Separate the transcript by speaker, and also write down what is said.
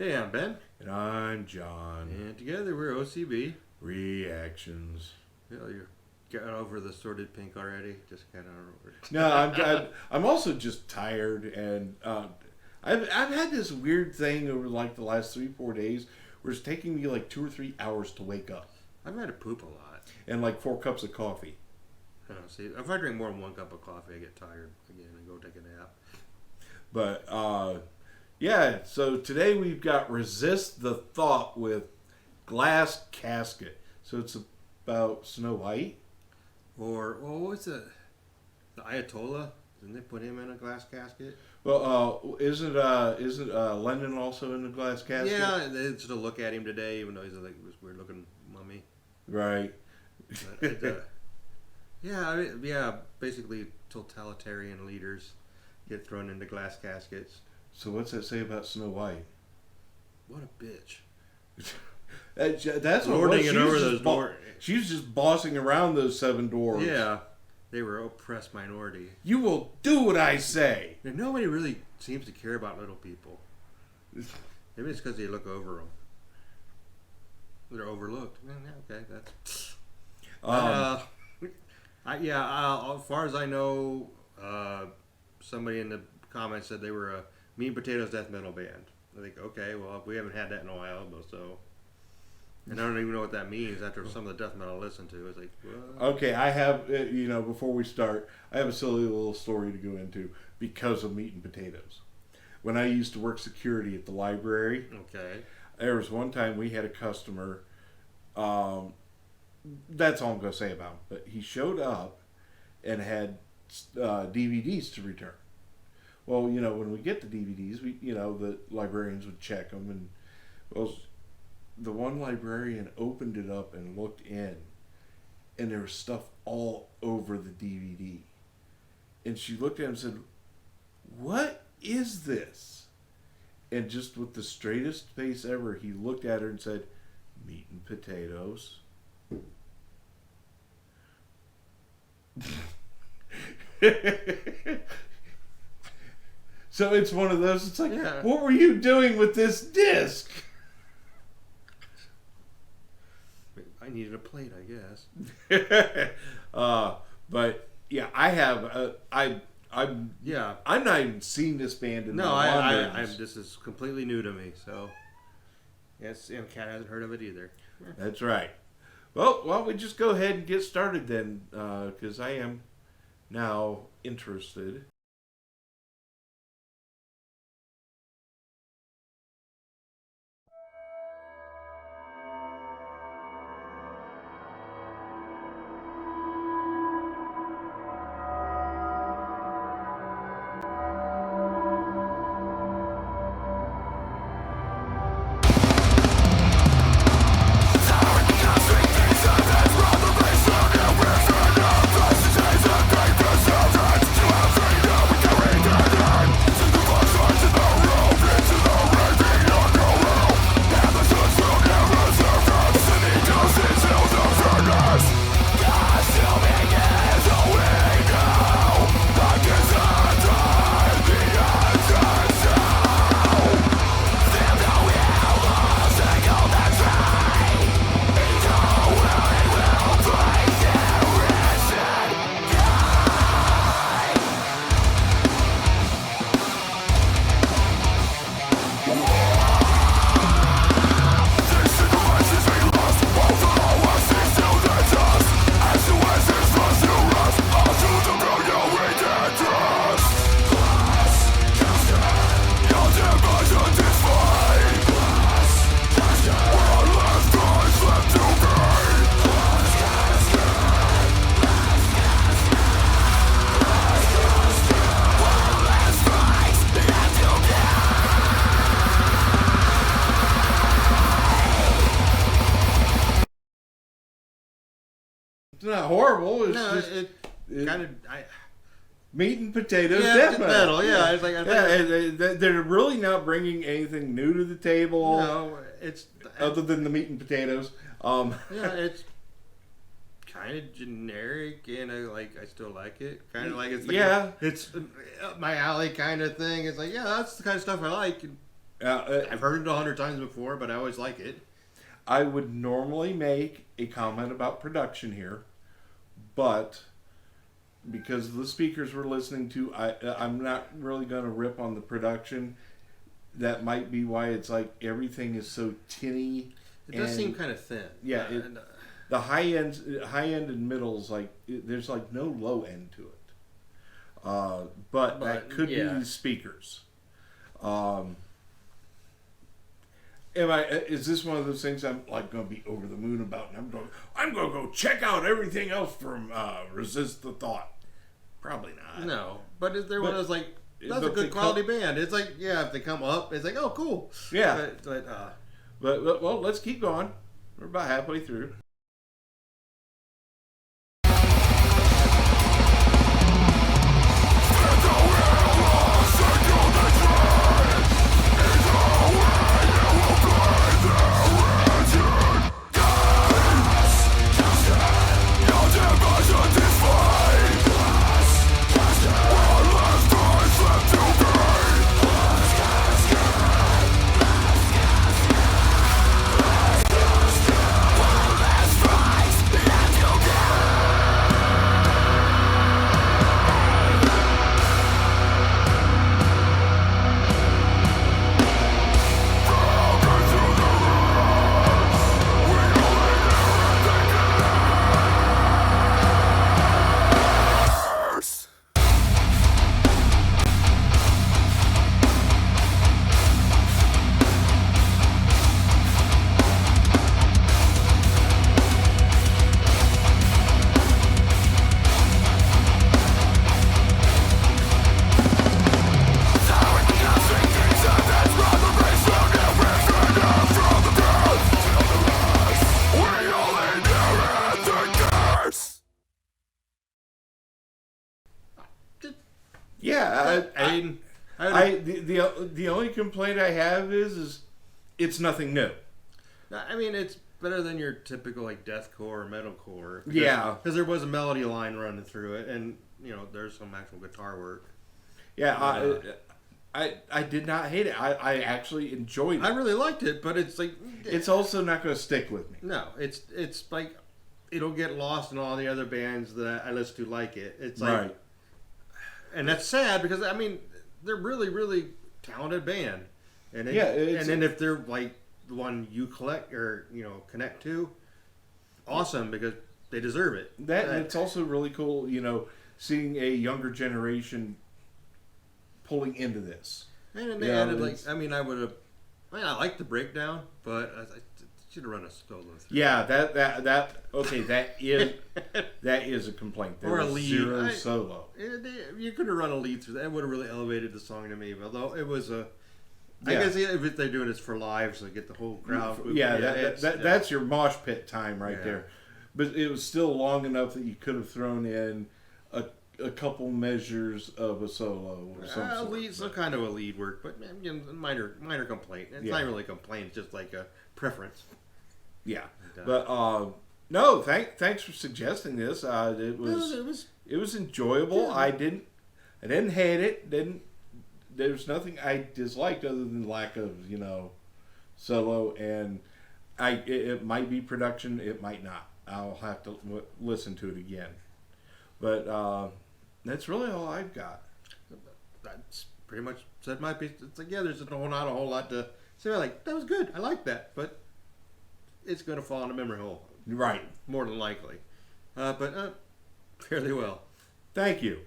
Speaker 1: Hey, I'm Ben.
Speaker 2: And I'm John.
Speaker 1: And together we're OCB.
Speaker 2: Reactions.
Speaker 1: You're getting over the sordid pink already. Just kind of.
Speaker 2: No, I'm also just tired, and I've had this weird thing over like the last 3-4 days where it's taking me like 2 or 3 hours to wake up,
Speaker 1: I've had to poop a lot.
Speaker 2: and like 4 cups of coffee.
Speaker 1: Oh, see, if I drink more than 1 cup of coffee, I get tired again and go take a nap.
Speaker 2: But yeah, so today we've got Resist the Thought with Glass Casket. So it's about Snow White.
Speaker 1: Or, well, what's the Ayatollah? Didn't they put him in a glass casket?
Speaker 2: Well, isn't Lennon also in the glass casket?
Speaker 1: Yeah, they just to look at him today, even though he's like this weird looking mummy.
Speaker 2: Right.
Speaker 1: But yeah, basically totalitarian leaders get thrown into glass caskets.
Speaker 2: So what's that say about Snow White?
Speaker 1: What a bitch.
Speaker 2: That's what
Speaker 1: lording it over those doors.
Speaker 2: She was just bossing around those 7 dwarves.
Speaker 1: Yeah, they were oppressed minority.
Speaker 2: You will do what I say.
Speaker 1: And nobody really seems to care about little people. Maybe it's because they look over them. They're overlooked. Okay, that's. As far as I know, somebody in the comments said they were a Meat and Potatoes death metal band. I think, okay, well, we haven't had that in a while, but so. And I don't even know what that means after some of the death metal I listened to. It's like, what?
Speaker 2: Okay, I have, before we start, I have a silly little story to go into because of Meat and Potatoes. When I used to work security at the library,
Speaker 1: Okay.
Speaker 2: there was one time we had a customer, that's all I'm going to say about him, but he showed up and had DVDs to return. Well, when we get the DVDs, the librarians would check them, and well, the one librarian opened it up and looked in, and there was stuff all over the DVD. And she looked at him and said, "What is this?" And just with the straightest face ever, he looked at her and said, "Meat and Potatoes." So it's one of those, it's like, yeah. What were you doing with this disc?
Speaker 1: I needed a plate, I guess.
Speaker 2: But yeah, I have. I'm not even seen this band in
Speaker 1: this is completely new to me. So yes, Kat hasn't heard of it either.
Speaker 2: That's right. Well, why don't we just go ahead and get started then? Because I am now interested. It's not horrible. It's just
Speaker 1: kind of
Speaker 2: Meat and Potatoes death metal.
Speaker 1: Yeah, it's like
Speaker 2: they're really not bringing anything new to the table.
Speaker 1: No, it's
Speaker 2: other than the meat and potatoes.
Speaker 1: It's kind of generic, and I still like it. Kind of like it's it's my alley kind of thing. It's like, yeah, that's the kind of stuff I like. I've heard it 100 times before, but I always like it.
Speaker 2: I would normally make a comment about production here, but because the speakers we're listening to, I'm not really going to rip on the production. That might be why it's like everything is so tinny.
Speaker 1: It does seem kind of thin.
Speaker 2: Yeah, the high end and middles, like there's like no low end to it. But that could be the speakers. Is this one of those things I'm like going to be over the moon about? And I'm going to go check out everything else from Resist the Thought. Probably not.
Speaker 1: No, but is there one of those like that's a good quality band? It's like if they come up, it's like oh cool.
Speaker 2: Yeah,
Speaker 1: but
Speaker 2: well, let's keep going. We're about halfway through. Yeah, the only complaint I have is it's nothing new.
Speaker 1: I mean, it's better than your typical like deathcore or metalcore.
Speaker 2: Yeah,
Speaker 1: because there was a melody line running through it, and there's some actual guitar work.
Speaker 2: Yeah, I did not hate it. I actually enjoyed it.
Speaker 1: I really liked it, but it's like
Speaker 2: it's also not going to stick with me.
Speaker 1: No, it's like it'll get lost in all the other bands that I listen to like it. It's like,
Speaker 2: right.
Speaker 1: And that's sad because I mean they're really really talented band, and then if they're like the one you collect or connect to, awesome because they deserve it.
Speaker 2: And it's also really cool, seeing a younger generation pulling into this.
Speaker 1: And they added I like the breakdown, but I should have run a solo through.
Speaker 2: Yeah, that is a complaint. There
Speaker 1: or a
Speaker 2: was
Speaker 1: lead.
Speaker 2: Zero solo.
Speaker 1: You could have run a lead through that. It would have really elevated the song to me. Although it was a, I guess if they're doing this for live, so get the whole crowd.
Speaker 2: That's your mosh pit time right there. But it was still long enough that you could have thrown in a couple measures of a solo or something.
Speaker 1: Some kind of a lead work, but minor complaint. It's not really a complaint. It's just like a preference.
Speaker 2: Yeah, but no, thanks for suggesting this. It was enjoyable. Yeah. I didn't hate it. There's nothing I disliked other than lack of solo, and it might be production. It might not. I'll have to listen to it again. But that's really all I've got.
Speaker 1: That's pretty much said my piece. It's like there's not a whole lot to say. Like that was good. I like that, but it's going to fall in the memory hole.
Speaker 2: Right.
Speaker 1: More than likely. But fairly well.
Speaker 2: Thank you.